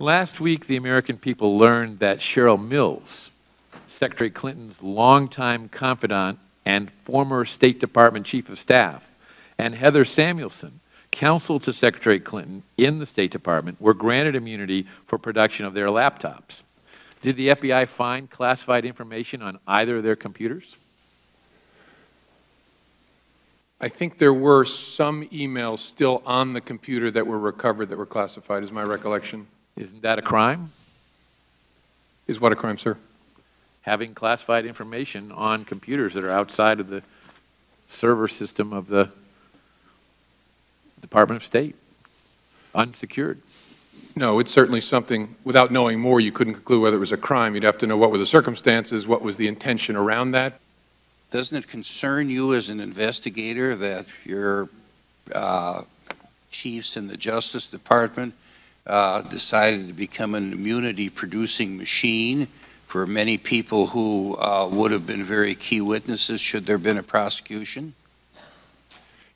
Last week, the American people learned that Cheryl Mills, Secretary Clinton's longtime confidant and former State Department Chief of Staff, and Heather Samuelson, counsel to Secretary Clinton in the State Department, were granted immunity for production of their laptops. Did the FBI find classified information on either of their computers? I think there were some emails still on the computer that were recovered that were classified, is my recollection. Isn't that a crime? Is what a crime, sir? Having classified information on computers that are outside of the server system of the Department of State, unsecured. No, it's certainly something, without knowing more, you couldn't conclude whether it was a crime. You'd have to know what were the circumstances, what was the intention around that. Doesn't it concern you as an investigator that your chiefs in the Justice Department decided to become an immunity-producing machine for many people who would have been very key witnesses should there have been a prosecution?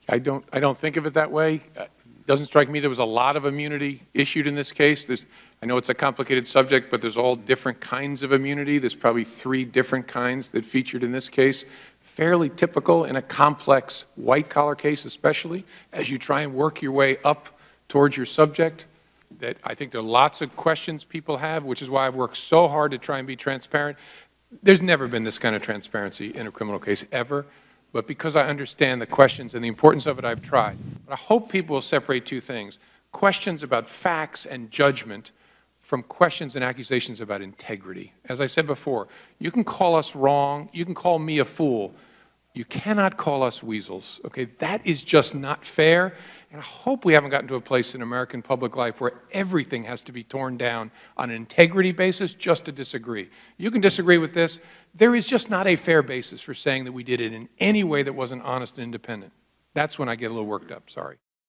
I don't think of it that way. It doesn't strike me there was a lot of immunity issued in this case. I know it's a complicated subject, but there's all different kinds of immunity. There's probably 3 different kinds that featured in this case. Fairly typical in a complex white-collar case, especially, as you try and work your way up towards your subject. That I think there are lots of questions people have, which is why I've worked so hard to try and be transparent. There's never been this kind of transparency in a criminal case, ever. But because I understand the questions and the importance of it, I've tried. But I hope people will separate 2 things: questions about facts and judgment from questions and accusations about integrity. As I said before, you can call us wrong, you can call me a fool, you cannot call us weasels, okay? That is just not fair, and I hope we haven't gotten to a place in American public life where everything has to be torn down on an integrity basis just to disagree. You can disagree with this. There is just not a fair basis for saying that we did it in any way that wasn't honest and independent. That's when I get a little worked up, sorry.